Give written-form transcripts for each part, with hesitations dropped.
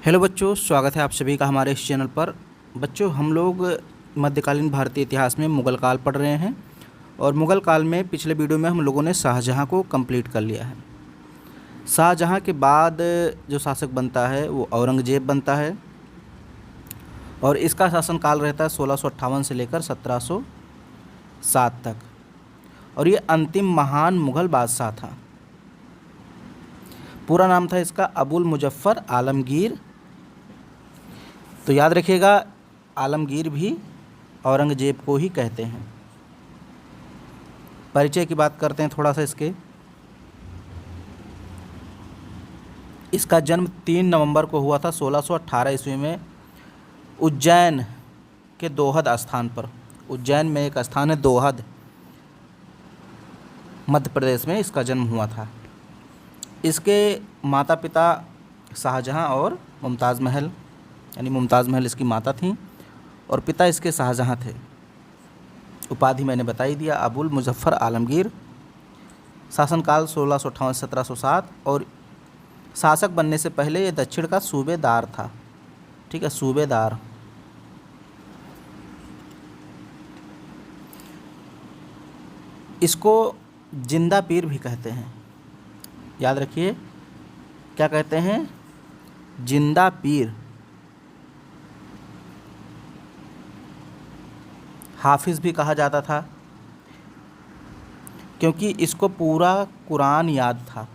Hello बच्चों, स्वागत है आप सभी का हमारे इस चैनल पर। बच्चों, हम लोग मध्यकालीन भारतीय इतिहास में मुग़ल काल पढ़ रहे हैं और मुग़ल काल में पिछले वीडियो में हम लोगों ने शाहजहाँ को कंप्लीट कर लिया है। शाहजहाँ के बाद जो शासक बनता है वो औरंगज़ेब बनता है और इसका शासनकाल रहता है 1658 से लेकर 1707 तक और ये अंतिम महान मुग़ल बादशाह था। पूरा नाम था इसका अबुल मुजफ़्फ़र आलमगीर। तो याद रखिएगा, आलमगीर भी औरंगज़ेब को ही कहते हैं। परिचय की बात करते हैं थोड़ा सा इसके। इसका जन्म 3 नवंबर को हुआ था 1618 ईस्वी में उज्जैन के दोहद स्थान पर। उज्जैन में एक स्थान है दोहद, मध्य प्रदेश में इसका जन्म हुआ था। इसके माता पिता शाहजहाँ और मुमताज़ महल, यानी मुमताज़ महल इसकी माता थीं और पिता इसके शाहजहाँ थे। उपाधि मैंने बता ही दिया, अबुल मुजफ़्फ़र आलमगीर। शासनकाल 1658 से 1707 और शासक बनने से पहले ये दक्षिण का सूबेदार था। ठीक है, सूबेदार। इसको जिंदा पीर भी कहते हैं। याद रखिए, क्या कहते हैं? जिंदा पीर। हाफिज़ भी कहा जाता था क्योंकि इसको पूरा कुरान याद था।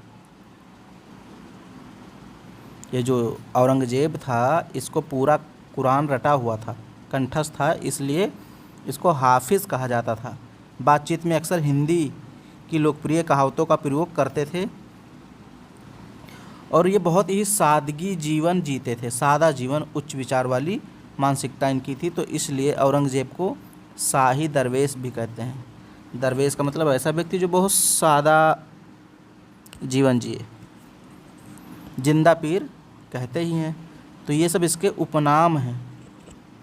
ये जो औरंगज़ेब था, इसको पूरा कुरान रटा हुआ था, कंठस्थ था, इसलिए इसको हाफिज़ कहा जाता था। बातचीत में अक्सर हिंदी की लोकप्रिय कहावतों का प्रयोग करते थे और ये बहुत ही सादगी जीवन जीते थे। सादा जीवन, उच्च विचार वाली मानसिकता इनकी थी, तो इसलिए औरंगज़ेब को शाही दरवेश भी कहते हैं। दरवेश का मतलब ऐसा व्यक्ति जो बहुत सादा जीवन जिए। जिंदा पीर कहते ही हैं। तो ये सब इसके उपनाम हैं,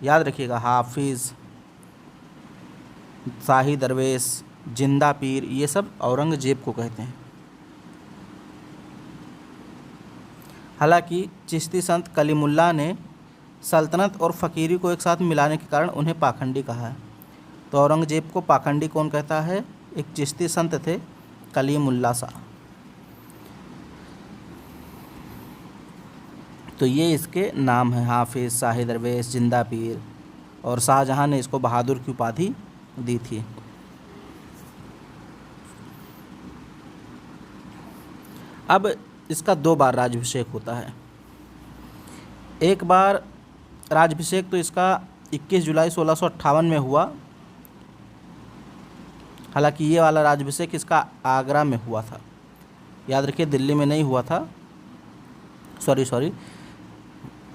याद रखिएगा। हाफिज़, शाही दरवेश, जिंदा पीर, ये सब औरंगज़ेब को कहते हैं। हालांकि चिश्ती संत कलीमुल्लाह ने सल्तनत और फ़कीरी को एक साथ मिलाने के कारण उन्हें पाखंडी कहा है। तो औरंगज़ेब को पाखंडी कौन कहता है? एक चिश्ती संत थे, कलीमुल्लाह शाह। तो ये इसके नाम हैं, हाफिज़, शाही दरवेश, जिंदा पीर। और शाहजहाँ ने इसको बहादुर की उपाधि दी थी। अब इसका 2 बार राज्याभिषेक होता है। एक बार राज्याभिषेक तो इसका 21 जुलाई 1658 में हुआ। हालांकि ये वाला राज्याभिषेक इसका आगरा में हुआ था। याद रखिए, दिल्ली में नहीं हुआ था। सॉरी,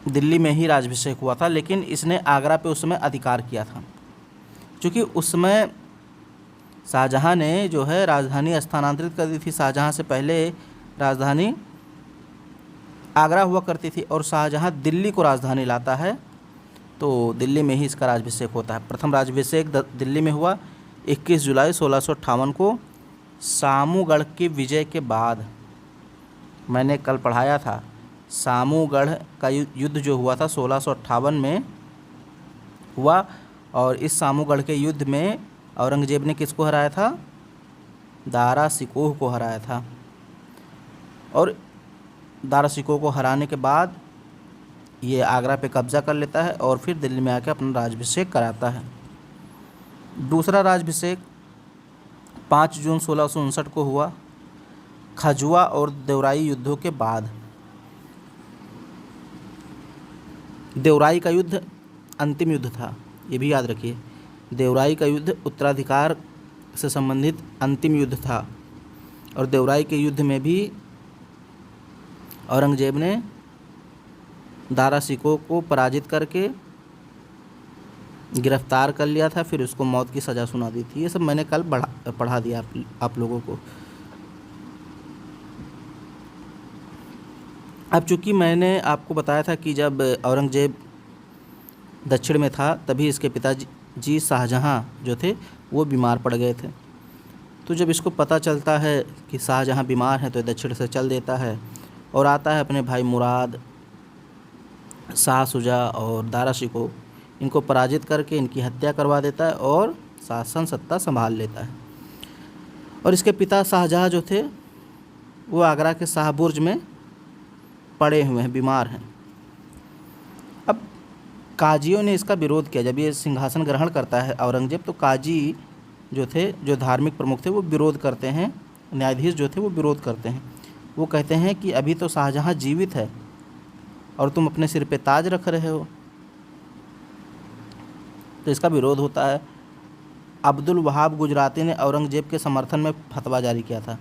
दिल्ली में ही राज्याभिषेक हुआ था, लेकिन इसने आगरा पे उस समय अधिकार किया था। क्योंकि उस समय शाहजहाँ ने जो है राजधानी स्थानांतरित कर दी थी। शाहजहाँ से पहले राजधानी आगरा हुआ करती थी और शाहजहाँ दिल्ली को राजधानी लाता है, तो दिल्ली में ही इसका राज्याभिषेक होता है। प्रथम राज्याभिषेक दिल्ली में हुआ 21 जुलाई 1658 को, सामूगढ़ की विजय के बाद। मैंने कल पढ़ाया था, सामूगढ़ का युद्ध जो हुआ था 1658 में हुआ और इस सामूगढ़ के युद्ध में औरंगज़ेब ने किसको हराया था? दारा शिकोह को हराया था। और दारा शिकोह को हराने के बाद ये आगरा पे कब्ज़ा कर लेता है और फिर दिल्ली में आकर अपना राज्याभिषेक कराता है। दूसरा राज्याभिषेक 5 जून 1659 को हुआ, खजुआ और देवराई युद्धों के बाद। देवराई का युद्ध अंतिम युद्ध था, ये भी याद रखिए। देवराई का युद्ध उत्तराधिकार से संबंधित अंतिम युद्ध था और देवराई के युद्ध में भी औरंगज़ेब ने दारा शिकोह को पराजित करके गिरफ्तार कर लिया था, फिर उसको मौत की सज़ा सुना दी थी। ये सब मैंने कल पढ़ा दिया आप लोगों को। अब चूँकि मैंने आपको बताया था कि जब औरंगज़ेब दक्षिण में था तभी इसके पिताजी शाहजहाँ जो थे वो बीमार पड़ गए थे। तो जब इसको पता चलता है कि शाहजहाँ बीमार हैं तो दक्षिण से चल देता है और आता है अपने भाई मुराद शाह शुजा और दारा शिकोह, इनको पराजित करके इनकी हत्या करवा देता है और शासन सत्ता संभाल लेता है। और इसके पिता शाहजहाँ जो थे वो आगरा के शाह बुर्ज में पड़े हुए हैं, बीमार हैं। अब काजियों ने इसका विरोध किया। जब ये सिंहासन ग्रहण करता है औरंगजेब, तो काजी जो थे, जो धार्मिक प्रमुख थे, वो विरोध करते हैं। न्यायाधीश जो थे वो विरोध करते हैं। वो कहते हैं कि अभी तो शाहजहाँ जीवित है और तुम अपने सिर पे ताज रख रहे हो। तो इसका विरोध होता है। अब्दुल वहाब गुजराती ने औरंगजेब के समर्थन में फतवा जारी किया था।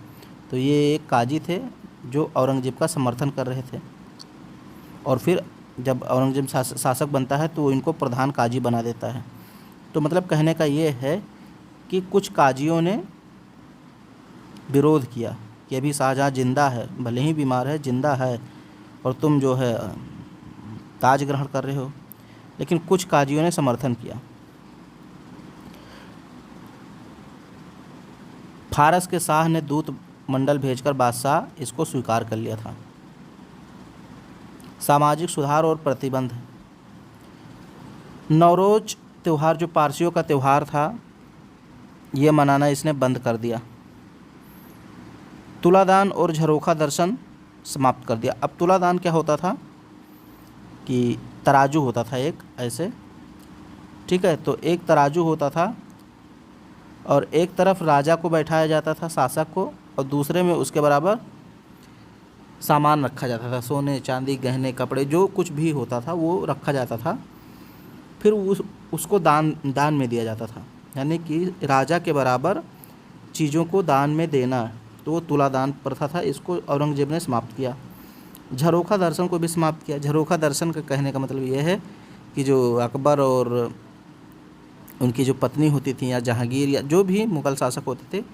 तो ये एक काजी थे जो औरंगजेब का समर्थन कर रहे थे, और फिर जब औरंगजेब शासक बनता है तो वो इनको प्रधान काजी बना देता है। तो मतलब कहने का ये है कि कुछ काजियों ने विरोध किया कि अभी शाहजहाँ जिंदा है, भले ही बीमार है, जिंदा है, और तुम जो है ताज ग्रहण कर रहे हो। लेकिन कुछ काजियों ने समर्थन किया। फारस के शाह ने दूत मंडल भेजकर बादशाह इसको स्वीकार कर लिया था। सामाजिक सुधार और प्रतिबंध। नौरोज त्यौहार जो पारसियों का त्यौहार था, ये मनाना इसने बंद कर दिया। तुलादान और झरोखा दर्शन समाप्त कर दिया। अब तुलादान क्या होता था कि तराजू होता था एक ऐसे, ठीक है। तो एक तराजू होता था और एक तरफ राजा को बैठाया जाता था, शासक को, और दूसरे में उसके बराबर सामान रखा जाता था, सोने चांदी गहने कपड़े जो कुछ भी होता था वो रखा जाता था। फिर उसको दान में दिया जाता था, यानी कि राजा के बराबर चीज़ों को दान में देना। तो वो तुलादान प्रथा था, इसको औरंगजेब ने समाप्त किया। झरोखा दर्शन को भी समाप्त किया। झरोखा दर्शन का कहने का मतलब ये है कि जो अकबर और उनकी जो पत्नी होती थी, या जहांगीर, या जो भी मुग़ल शासक होते थे,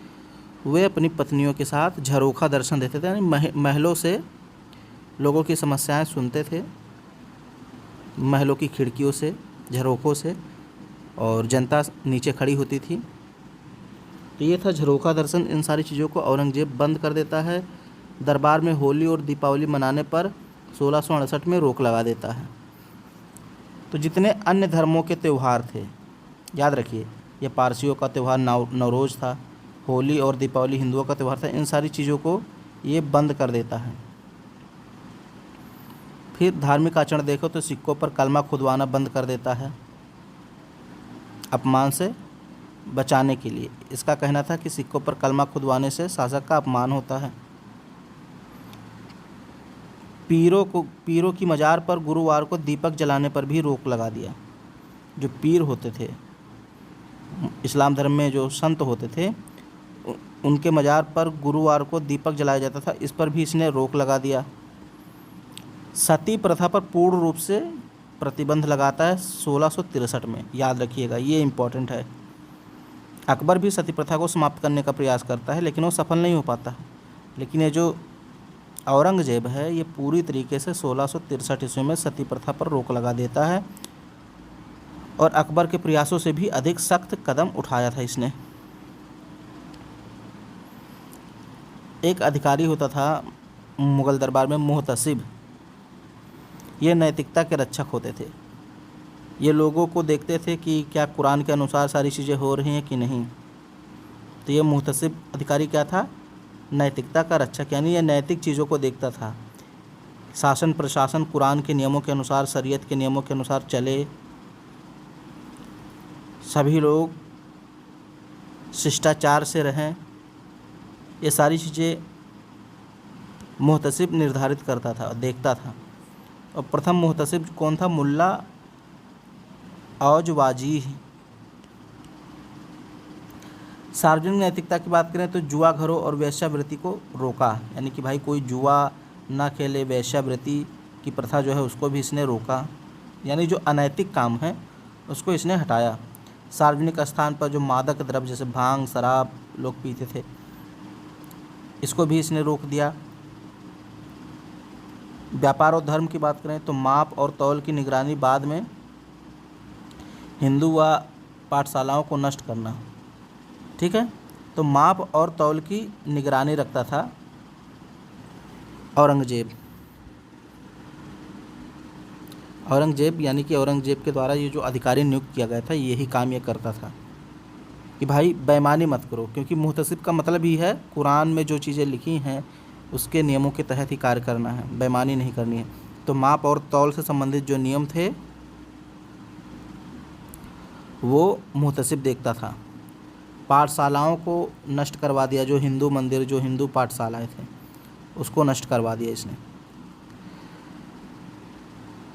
वे अपनी पत्नियों के साथ झरोखा दर्शन देते थे, यानी महलों से लोगों की समस्याएं सुनते थे, महलों की खिड़कियों से, झरोखों से, और जनता नीचे खड़ी होती थी। तो ये था झरोखा दर्शन। इन सारी चीज़ों को औरंगजेब बंद कर देता है। दरबार में होली और दीपावली मनाने पर 1668 में रोक लगा देता है। तो जितने अन्य धर्मों के त्यौहार थे, याद रखिए, ये पारसियों का त्यौहार नवरोज़ था, होली और दीपावली हिंदुओं का त्यौहार था, इन सारी चीज़ों को ये बंद कर देता है। फिर धार्मिक आचरण देखो तो सिक्कों पर कलमा खुदवाना बंद कर देता है, अपमान से बचाने के लिए। इसका कहना था कि सिक्कों पर कलमा खुदवाने से शासक का अपमान होता है। पीरों की मज़ार पर गुरुवार को दीपक जलाने पर भी रोक लगा दिया। जो पीर होते थे, इस्लाम धर्म में जो संत होते थे, उनके मज़ार पर गुरुवार को दीपक जलाया जाता था, इस पर भी इसने रोक लगा दिया। सती प्रथा पर पूर्ण रूप से प्रतिबंध लगाता है 1663 में, याद रखिएगा, ये इम्पॉर्टेंट है। अकबर भी सती प्रथा को समाप्त करने का प्रयास करता है, लेकिन वो सफल नहीं हो पाता। लेकिन ये जो औरंगजेब है, ये पूरी तरीके से 1663 ईस्वी में सती प्रथा पर रोक लगा देता है, और अकबर के प्रयासों से भी अधिक सख्त कदम उठाया था इसने। एक अधिकारी होता था मुग़ल दरबार में, मुहतसिब। ये नैतिकता के रक्षक होते थे। ये लोगों को देखते थे कि क्या कुरान के अनुसार सारी चीज़ें हो रही हैं कि नहीं। तो ये मुहतसिब अधिकारी क्या था? नैतिकता का रक्षक, यानी ये नैतिक चीज़ों को देखता था। शासन प्रशासन कुरान के नियमों के अनुसार, शरीयत के नियमों के अनुसार चले, सभी लोग शिष्टाचार से रहें, ये सारी चीज़ें मुहतसिब निर्धारित करता था, देखता था। और प्रथम मुहतसिब कौन था? मुल्ला औजवाजी। सार्वजनिक नैतिकता की बात करें तो जुआ घरों और वेश्यावृत्ति को रोका, यानी कि भाई कोई जुआ ना खेले, वेश्यावृत्ति की प्रथा जो है उसको भी इसने रोका, यानी जो अनैतिक काम है उसको इसने हटाया। सार्वजनिक स्थान पर जो मादक द्रव्य जैसे भांग शराब लोग पीते थे, इसको भी इसने रोक दिया। व्यापार और धर्म की बात करें तो माप और तौल की निगरानी, बाद में हिंदू व पाठशालाओं को नष्ट करना, ठीक है। तो माप और तौल की निगरानी रखता था औरंगजेब। औरंगजेब यानी कि औरंगजेब के द्वारा ये जो अधिकारी नियुक्त किया गया था यही काम ये करता था कि भाई बेईमानी मत करो, क्योंकि मुहतसिब का मतलब ही है कुरान में जो चीज़ें लिखी हैं उसके नियमों के तहत ही कार्य करना है, बेईमानी नहीं करनी है। तो माप और तौल से संबंधित जो नियम थे वो मुहतसिब देखता था। पाठशालाओं को नष्ट करवा दिया, जो हिंदू मंदिर, जो हिंदू पाठशालाएँ थे उसको नष्ट करवा दिया इसने।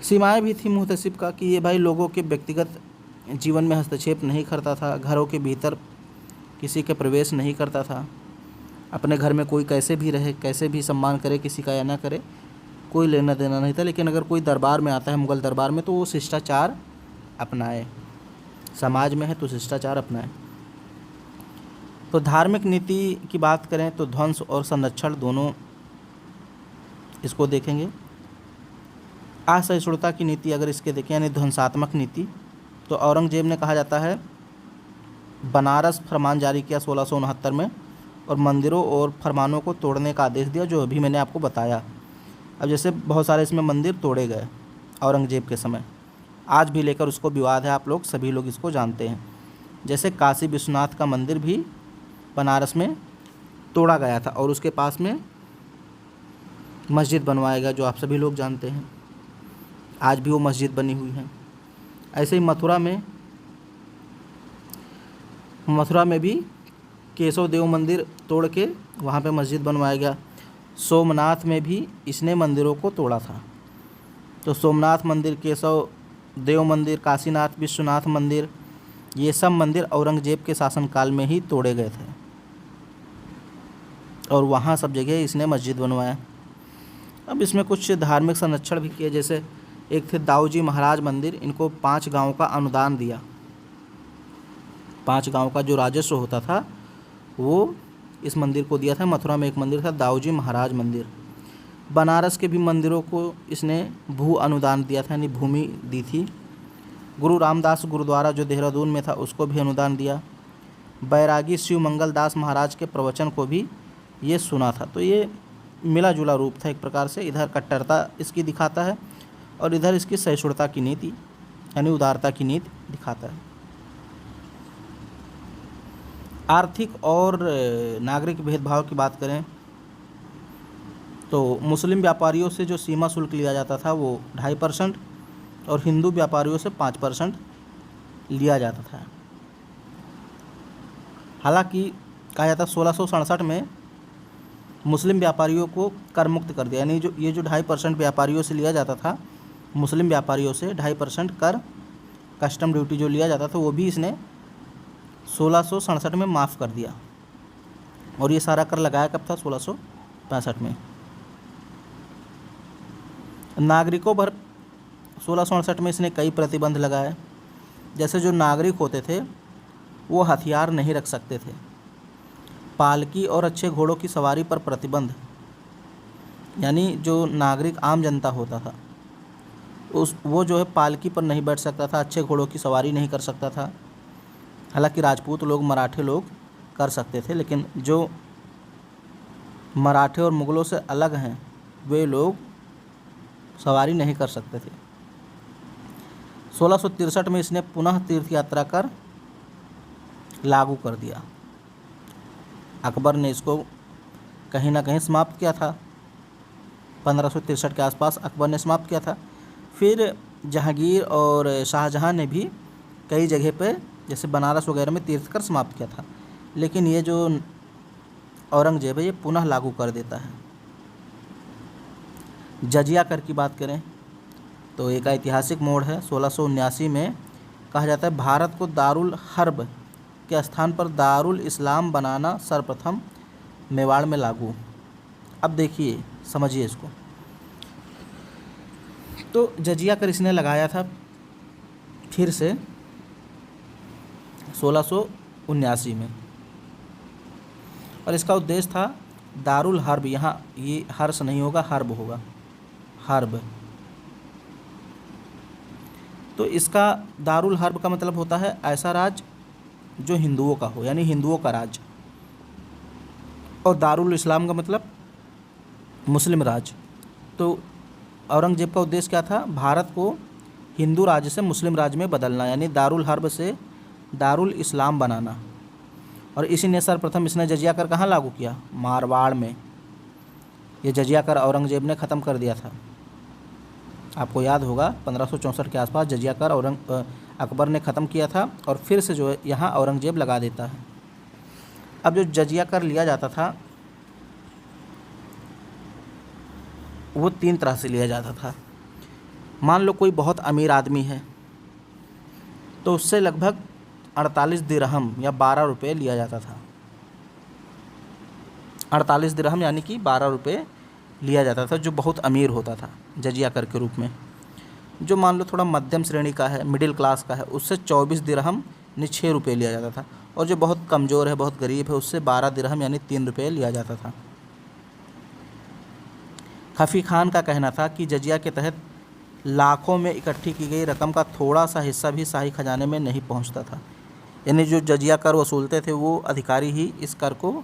सीमाएं भी थी मुहतसिब का कि ये भाई लोगों के व्यक्तिगत जीवन में हस्तक्षेप नहीं करता था, घरों के भीतर किसी के प्रवेश नहीं करता था। अपने घर में कोई कैसे भी रहे, कैसे भी सम्मान करे किसी का या ना करे, कोई लेना देना नहीं था। लेकिन अगर कोई दरबार में आता है, मुग़ल दरबार में, तो वो शिष्टाचार अपनाए, समाज में है तो शिष्टाचार अपनाए। तो धार्मिक नीति की बात करें तो ध्वंस और संरक्षण दोनों इसको देखेंगे। असहिष्णुता की नीति अगर इसके देखें यानी ध्वंसात्मक नीति, तो औरंगजेब ने कहा जाता है बनारस फरमान जारी किया 1669 में और मंदिरों और फरमानों को तोड़ने का आदेश दिया, जो अभी मैंने आपको बताया। अब जैसे बहुत सारे इसमें मंदिर तोड़े गए औरंगजेब के समय, आज भी लेकर उसको विवाद है, आप लोग सभी लोग इसको जानते हैं। जैसे काशी विश्वनाथ का मंदिर भी बनारस में तोड़ा गया था और उसके पास में मस्जिद बनवाया गया, जो आप सभी लोग जानते हैं, आज भी वो मस्जिद बनी हुई है। ऐसे ही मथुरा में भी केशव देव मंदिर तोड़ के वहाँ पे मस्जिद बनवाया गया। सोमनाथ में भी इसने मंदिरों को तोड़ा था। तो सोमनाथ मंदिर, केशव देव मंदिर, काशीनाथ विश्वनाथ मंदिर, ये सब मंदिर औरंगजेब के शासनकाल में ही तोड़े गए थे और वहाँ सब जगह इसने मस्जिद बनवाया। अब इसमें कुछ धार्मिक संरक्षण भी किए, जैसे एक थे दाऊजी महाराज मंदिर, इनको 5 गाँव का अनुदान दिया। 5 गाँव का जो राजस्व होता था वो इस मंदिर को दिया था। मथुरा में एक मंदिर था दाऊजी महाराज मंदिर। बनारस के भी मंदिरों को इसने भू अनुदान दिया था, यानी भूमि दी थी। गुरु रामदास गुरुद्वारा जो देहरादून में था उसको भी अनुदान दिया। बैरागी शिव मंगल दास महाराज के प्रवचन को भी ये सुना था। तो ये मिला जुला रूप था एक प्रकार से, इधर कट्टरता इसकी दिखाता है और इधर इसकी सहिष्णुता की नीति यानी उदारता की नीति दिखाता है। आर्थिक और नागरिक भेदभाव की बात करें तो मुस्लिम व्यापारियों से जो सीमा शुल्क लिया जाता था वो 2.5% और हिंदू व्यापारियों से 5% लिया जाता था। हालांकि कहा जाता 1667 में मुस्लिम व्यापारियों को कर मुक्त कर दिया, यानी ये जो 2.5% व्यापारियों से लिया जाता था, मुस्लिम व्यापारियों से 2.5% कर कस्टम ड्यूटी जो लिया जाता था वो भी इसने 1667 में माफ़ कर दिया। और ये सारा कर लगाया कब था? 1665 में। नागरिकों पर 1668 में इसने कई प्रतिबंध लगाए। जैसे जो नागरिक होते थे वो हथियार नहीं रख सकते थे। पालकी और अच्छे घोड़ों की सवारी पर प्रतिबंध, यानी जो नागरिक आम जनता होता था वो जो है पालकी पर नहीं बैठ सकता था, अच्छे घोड़ों की सवारी नहीं कर सकता था। हालांकि राजपूत लोग, मराठे लोग कर सकते थे, लेकिन जो मराठे और मुग़लों से अलग हैं वे लोग सवारी नहीं कर सकते थे। 1663 में इसने पुनः तीर्थ यात्रा कर लागू कर दिया। अकबर ने इसको कहीं ना कहीं समाप्त किया था। 1563 के आसपास अकबर ने समाप्त किया था। फिर जहांगीर और शाहजहां ने भी कई जगह पे जैसे बनारस वगैरह में तीर्थ कर समाप्त किया था, लेकिन ये जो औरंगजेब है ये पुनः लागू कर देता है। जजिया कर की बात करें तो एक ऐतिहासिक मोड़ है। 1679 में कहा जाता है भारत को दारुल हर्ब के स्थान पर दारुल इस्लाम बनाना सर्वप्रथम मेवाड़ में लागू। अब देखिए, समझिए इसको। तो जजिया कर इसने लगाया था फिर से 1679 में, और इसका उद्देश्य था दारुल हर्ब, यहाँ ये हर्ष नहीं होगा, हर्ब होगा, हर्ब। तो इसका दारुल हर्ब का मतलब होता है ऐसा राज्य जो हिंदुओं का हो, यानी हिंदुओं का राज्य। और दारुल इस्लाम का मतलब मुस्लिम राज्य। तो औरंगजेब का उद्देश्य क्या था? भारत को हिंदू राज्य से मुस्लिम राज्य में बदलना, यानी दारुल हर्ब से दारुल इस्लाम बनाना। और इसी ने सर्वप्रथम इसने जजिया कर कहाँ लागू किया? मारवाड़ में। ये जजिया कर औरंगजेब ने ख़त्म कर दिया था। आपको याद होगा 1564 के आसपास जजिया कर अकबर ने ख़त्म किया था और फिर से जो है यहाँ औरंगजेब लगा देता है। अब जो जजिया कर लिया जाता था वो 3 तरह से लिया जाता था। मान लो कोई बहुत अमीर आदमी है तो उससे लगभग 48 दिरहम या 12 रुपये लिया जाता था। 48 दिरहम यानी कि 12 रुपये लिया जाता था, जो बहुत अमीर होता था जजिया कर के रूप में। जो मान लो थोड़ा मध्यम श्रेणी का है, मिडिल क्लास का है, उससे 24 दिरहम यानी 6 रुपये लिया जाता था। और जो बहुत कमज़ोर है, बहुत गरीब है, उससे 12 दिरहम यानी 3 रुपये लिया जाता था। खफ़ी खान का कहना था कि जजिया के तहत लाखों में इकट्ठी की गई रकम का थोड़ा सा हिस्सा भी शाही खजाने में नहीं पहुंचता था। यानी जो जजिया कर वसूलते थे वो अधिकारी ही इस कर को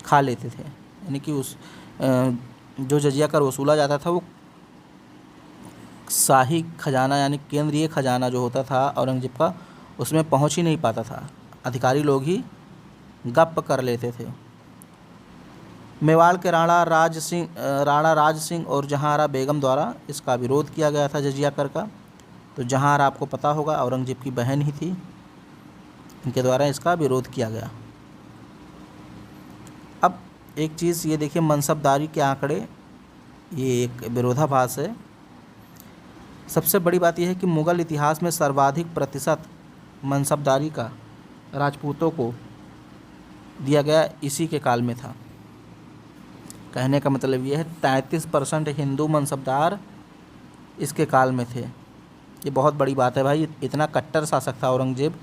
खा लेते थे। यानी कि जो जजिया कर वसूला जाता था वो शाही खजाना यानी केंद्रीय खजाना जो होता था औरंगजेब का, उसमें पहुंच ही नहीं पाता था। अधिकारी लोग ही गप कर लेते थे। मेवाड़ के राणा राज सिंह और जहांआरा बेगम द्वारा इसका विरोध किया गया था जजिया कर का। तो जहांआरा आपको पता होगा औरंगजेब की बहन ही थी, इनके द्वारा इसका विरोध किया गया। अब एक चीज़ ये देखिए, मनसबदारी के आंकड़े, ये एक विरोधाभास है। सबसे बड़ी बात यह है कि मुग़ल इतिहास में सर्वाधिक प्रतिशत मनसबदारी का राजपूतों को दिया गया इसी के काल में था। कहने का मतलब ये है 33% हिंदू मनसबदार इसके काल में थे। ये बहुत बड़ी बात है भाई, इतना कट्टर शासक था औरंगजेब,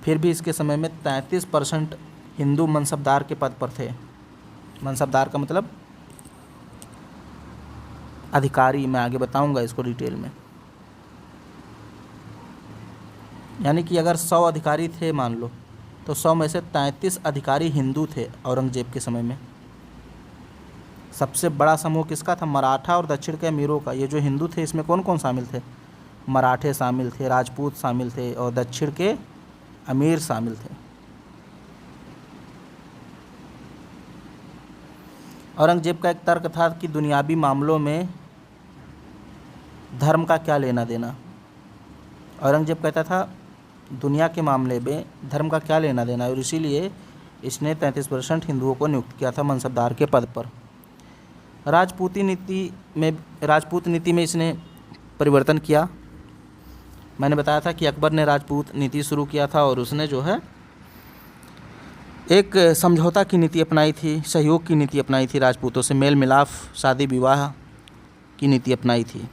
फिर भी इसके समय में 33% हिंदू मनसबदार के पद पर थे। मनसबदार का मतलब अधिकारी, मैं आगे बताऊंगा इसको डिटेल में। यानी कि अगर 100 अधिकारी थे मान लो, तो 100 में से 33 अधिकारी हिंदू थे औरंगजेब के समय में। सबसे बड़ा समूह किसका था? मराठा और दक्षिण के अमीरों का। ये जो हिंदू थे इसमें कौन कौन शामिल थे? मराठे शामिल थे, राजपूत शामिल थे और दक्षिण के अमीर शामिल थे। औरंगजेब का एक तर्क था कि दुनियावी मामलों में धर्म का क्या लेना देना। औरंगजेब कहता था दुनिया के मामले में धर्म का क्या लेना देना, और इसीलिए इसने 33% हिंदुओं को नियुक्त किया था मनसबदार के पद पर। राजपूत नीति में इसने परिवर्तन किया। मैंने बताया था कि अकबर ने राजपूत नीति शुरू किया था और उसने जो है एक समझौता की नीति अपनाई थी, सहयोग की नीति अपनाई थी, राजपूतों से मेल मिलाप, शादी विवाह की नीति अपनाई थी।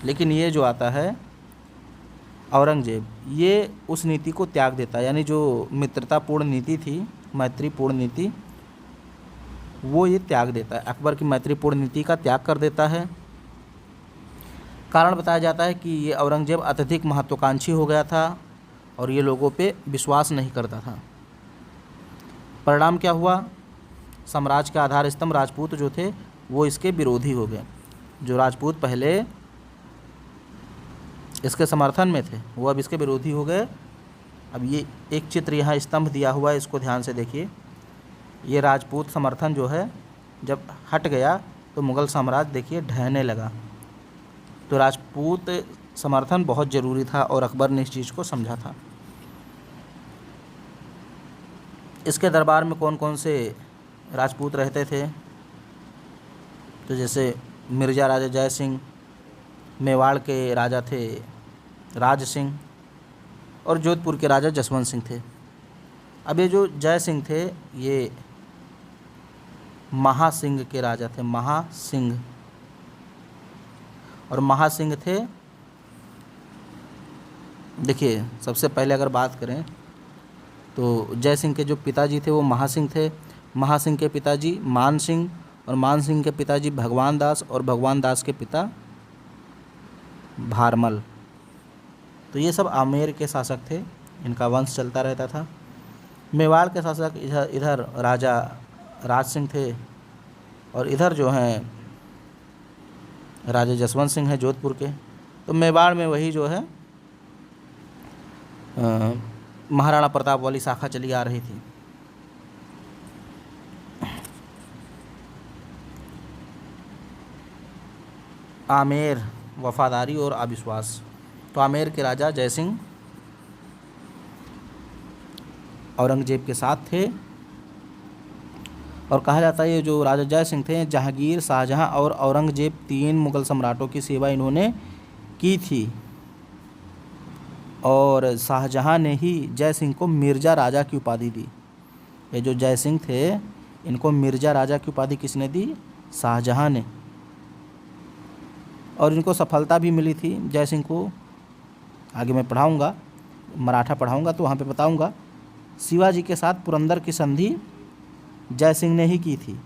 लेकिन ये जो आता है औरंगजेब, ये उस नीति को त्याग देता है। यानी जो मित्रतापूर्ण नीति थी, मैत्रीपूर्ण नीति, वो ये त्याग देता है। अकबर की मैत्रीपूर्ण नीति का त्याग कर देता है। कारण बताया जाता है कि ये औरंगजेब अत्यधिक महत्वाकांक्षी हो गया था और ये लोगों पे विश्वास नहीं करता था। परिणाम क्या हुआ? साम्राज्य के आधार स्तंभ राजपूत जो थे वो इसके विरोधी हो गए। जो राजपूत पहले इसके समर्थन में थे वो अब इसके विरोधी हो गए। अब ये एक चित्र यहाँ स्तंभ दिया हुआ है, इसको ध्यान से देखिए। ये राजपूत समर्थन जो है जब हट गया तो मुग़ल साम्राज्य देखिए ढहने लगा। तो राजपूत समर्थन बहुत ज़रूरी था और अकबर ने इस चीज़ को समझा था। इसके दरबार में कौन कौन से राजपूत रहते थे? तो जैसे मिर्ज़ा राजा जय सिंह, मेवाड़ के राजा थे राज सिंह और जोधपुर के राजा जसवंत सिंह थे। अब ये जो जय सिंह थे ये महासिंह के राजा थे, महासिंह। और महासिंह थे, देखिए सबसे पहले अगर बात करें तो जय सिंह के जो पिताजी थे वो महासिंह थे। महासिंह के पिताजी मान सिंह और मान सिंह के पिताजी भगवान दास और भगवान दास के पिता भारमल। तो ये सब आमेर के शासक थे, इनका वंश चलता रहता था। मेवाड़ के शासक इधर राजा राज सिंह थे और इधर जो हैं राजा जसवंत सिंह हैं जोधपुर के। तो मेवाड़ में वही जो है महाराणा प्रताप वाली शाखा चली आ रही थी। आमेर, वफादारी और अविश्वास। तो आमेर के राजा जयसिंह औरंगजेब के साथ थे और कहा जाता है ये जो राजा जय सिंह थे, जहांगीर, शाहजहां और औरंगजेब 3 मुग़ल सम्राटों की सेवा इन्होंने की थी और शाहजहां ने ही जय सिंह को मिर्ज़ा राजा की उपाधि दी। ये जो जय सिंह थे इनको मिर्ज़ा राजा की उपाधि किसने दी? शाहजहां ने। और इनको सफलता भी मिली थी जय सिंह को। आगे मैं पढ़ाऊँगा, मराठा पढ़ाऊँगा तो वहाँ पे बताऊँगा। शिवाजी के साथ पुरंदर की संधि जय सिंह ने ही की थी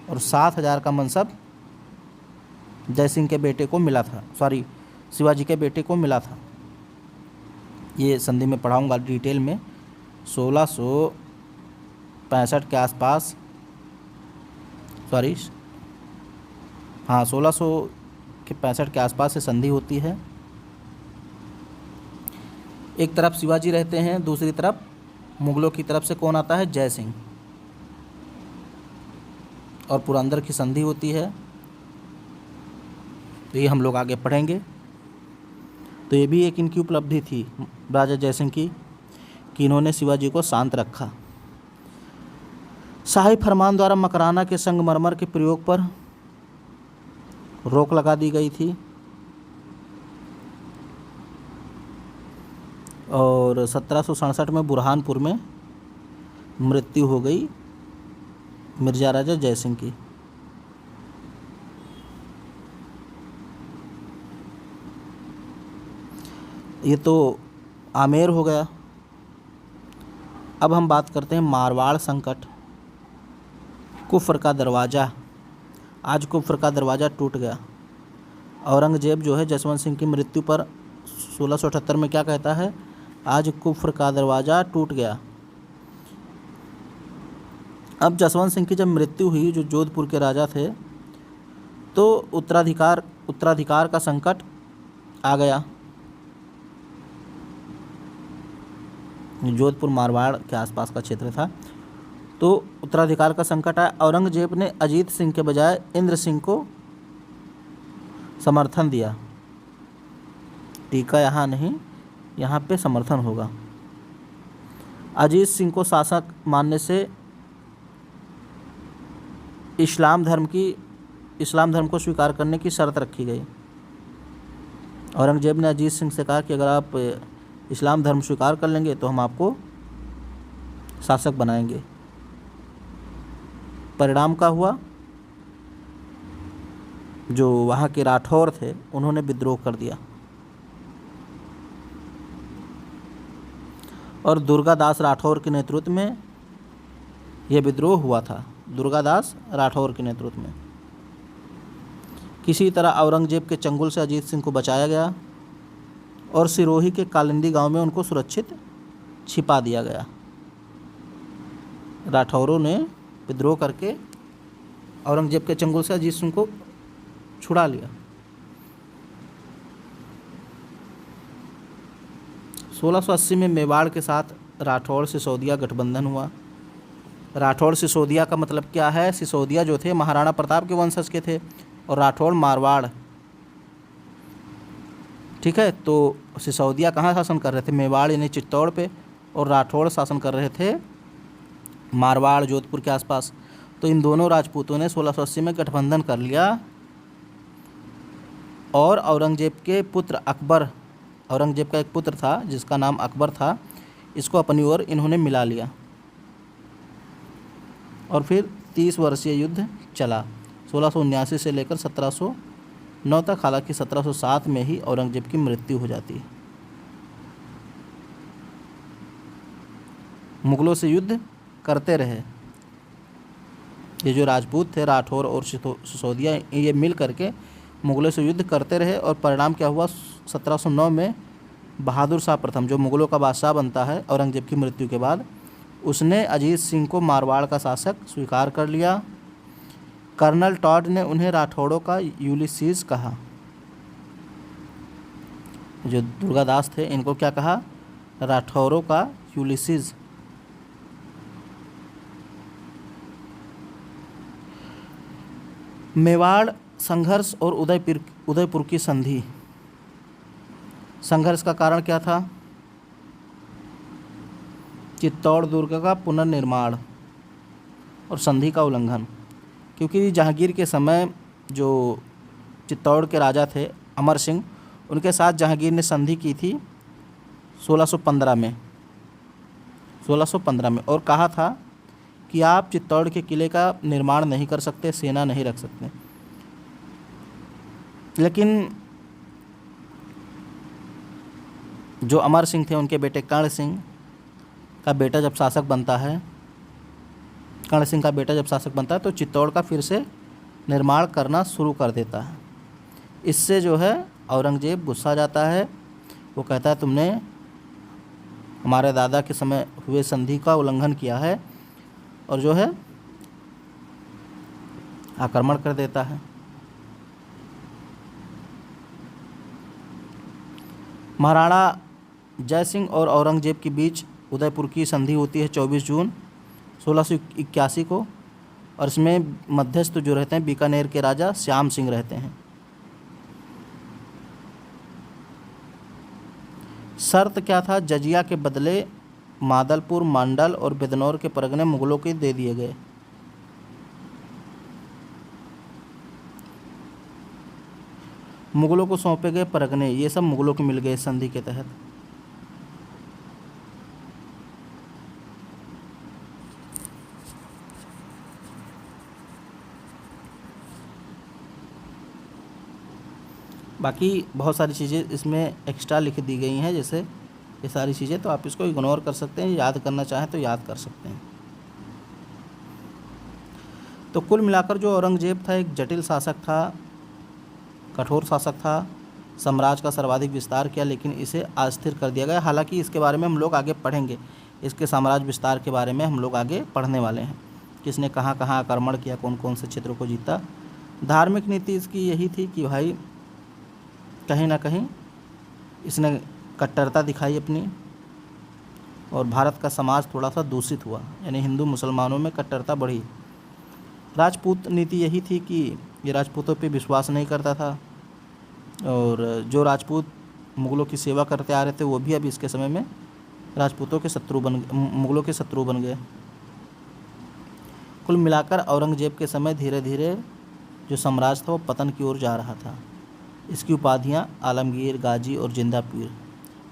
और 7,000 का मनसब जय सिंह के बेटे को मिला था, शिवाजी के बेटे को मिला था। ये संधि में पढ़ाऊँगा डिटेल में। 1665 के आसपास, 1665 के आसपास से संधि होती है। एक तरफ शिवाजी रहते हैं, दूसरी तरफ मुगलों की तरफ से कौन आता है? जय सिंह। और पुरंदर की संधि होती है, तो ये हम लोग आगे पढ़ेंगे। तो ये भी एक इनकी उपलब्धि थी राजा जय सिंह की कि इन्होंने शिवाजी को शांत रखा। शाही फरमान द्वारा मकराना के संगमरमर के प्रयोग पर रोक लगा दी गई थी और 1767 में बुरहानपुर में मृत्यु हो गई मिर्ज़ा राजा जय सिंह की। ये तो आमेर हो गया। अब हम बात करते हैं मारवाड़ संकट। कुफ्र का दरवाज़ा। आज कुफ्र का दरवाज़ा टूट गया। औरंगजेब जो है जसवंत सिंह की मृत्यु पर 1678 में क्या कहता है? आज कुफ्र का दरवाज़ा टूट गया। अब जसवंत सिंह की जब मृत्यु हुई, जो जोधपुर के राजा थे, तो उत्तराधिकार का संकट आ गया। जोधपुर मारवाड़ के आसपास का क्षेत्र था, तो उत्तराधिकार का संकट आया। औरंगजेब ने अजीत सिंह के बजाय इंद्र सिंह को समर्थन दिया। टीका यहाँ नहीं, यहाँ पे समर्थन होगा। अजीत सिंह को शासक मानने से इस्लाम धर्म को स्वीकार करने की शर्त रखी गई। औरंगजेब ने अजीत सिंह से कहा कि अगर आप इस्लाम धर्म स्वीकार कर लेंगे तो हम आपको शासक बनाएंगे। परिणाम क्या हुआ? जो वहाँ के राठौर थे उन्होंने विद्रोह कर दिया और दुर्गादास राठौर के नेतृत्व में यह विद्रोह हुआ था। दुर्गादास राठौर के नेतृत्व में किसी तरह औरंगजेब के चंगुल से अजीत सिंह को बचाया गया और सिरोही के कालिंदी गांव में उनको सुरक्षित छिपा दिया गया। राठौरों ने विद्रोह करके औरंगजेब के चंगुल से अजीत सिंह को छुड़ा लिया। 1680 में मेवाड़ के साथ राठौर सिसोदिया गठबंधन हुआ। राठौर सिसोदिया का मतलब क्या है? सिसोदिया जो थे महाराणा प्रताप के वंशज के थे और राठौर मारवाड़। ठीक है, तो सिसोदिया कहाँ शासन कर रहे थे? मेवाड़ यानी चित्तौड़ पे, और राठौर शासन कर रहे थे मारवाड़ जोधपुर के आसपास। तो इन दोनों राजपूतों ने 1680 में गठबंधन कर लिया और औरंगजेब के पुत्र अकबर, औरंगजेब का एक पुत्र था जिसका नाम अकबर था, इसको अपनी ओर इन्होंने मिला लिया और फिर 30 वर्षीय युद्ध चला 1679 से लेकर 1709 तक। हालांकि 1707 में ही औरंगजेब की मृत्यु हो जाती है। मुगलों से युद्ध करते रहे ये जो राजपूत थे, राठौर और सिसोदिया, ये मिल करके मुगलों से युद्ध करते रहे और परिणाम क्या हुआ? 1709 में बहादुर शाह प्रथम, जो मुगलों का बादशाह बनता है औरंगजेब की मृत्यु के बाद, उसने अजीत सिंह को मारवाड़ का शासक स्वीकार कर लिया। कर्नल टॉड ने उन्हें राठौड़ों का यूलिसीज कहा। जो दुर्गादास थे इनको क्या कहा? राठौरों का यूलिसीज। मेवाड़ संघर्ष और उदयपुर की संधि। संघर्ष का कारण क्या था? चित्तौड़ दुर्ग का पुनर्निर्माण और संधि का उल्लंघन। क्योंकि जहांगीर के समय जो चित्तौड़ के राजा थे अमर सिंह, उनके साथ जहांगीर ने संधि की थी 1615 में और कहा था कि आप चित्तौड़ के किले का निर्माण नहीं कर सकते, सेना नहीं रख सकते। लेकिन जो अमर सिंह थे उनके बेटे कर्ण सिंह का बेटा जब शासक बनता है, कर्ण सिंह का बेटा जब शासक बनता है तो चित्तौड़ का फिर से निर्माण करना शुरू कर देता है। इससे जो है औरंगजेब गुस्सा जाता है। वो कहता है तुमने हमारे दादा के समय हुए संधि का उल्लंघन किया है और जो है आक्रमण कर देता है। महाराणा जय सिंह और औरंगजेब के बीच उदयपुर की संधि होती है 24 जून 1681 को, और इसमें मध्यस्थ जो रहते हैं बीकानेर के राजा श्याम सिंह रहते हैं। शर्त क्या था? जजिया के बदले मादलपुर, मांडल और बिदनौर के परगने मुगलों के दे दिए गए। मुगलों को सौंपे गए परगने ये सब मुगलों को मिल गए संधि के तहत। बाकी बहुत सारी चीज़ें इसमें एक्स्ट्रा लिख दी गई हैं, जैसे ये सारी चीज़ें तो आप इसको इग्नोर कर सकते हैं, याद करना चाहें तो याद कर सकते हैं। तो कुल मिलाकर जो औरंगजेब था एक जटिल शासक था, कठोर शासक था, साम्राज्य का सर्वाधिक विस्तार किया, लेकिन इसे अस्थिर कर दिया गया। हालांकि इसके बारे में हम लोग आगे पढ़ेंगे, इसके साम्राज्य विस्तार के बारे में हम लोग आगे पढ़ने वाले हैं, किसने कहाँ कहाँ आक्रमण किया, कौन कौन से क्षेत्रों को जीता। धार्मिक नीति इसकी यही थी कि भाई कहीं ना कहीं इसने कट्टरता दिखाई अपनी, और भारत का समाज थोड़ा सा दूषित हुआ, यानी हिंदू मुसलमानों में कट्टरता बढ़ी। राजपूत नीति यही थी कि ये राजपूतों पे विश्वास नहीं करता था, और जो राजपूत मुग़लों की सेवा करते आ रहे थे वो भी अब इसके समय में राजपूतों के मुग़लों के शत्रु बन गए। कुल मिलाकर औरंगजेब के समय धीरे धीरे जो साम्राज्य था वो पतन की ओर जा रहा था। इसकी उपाधियाँ आलमगीर, गाजी और जिंदा पीर,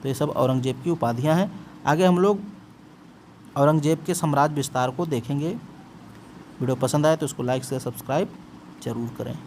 तो ये सब औरंगजेब की उपाधियाँ हैं। आगे हम लोग औरंगजेब के साम्राज्य विस्तार को देखेंगे। वीडियो पसंद आए तो इसको लाइक से सब्सक्राइब ज़रूर करें।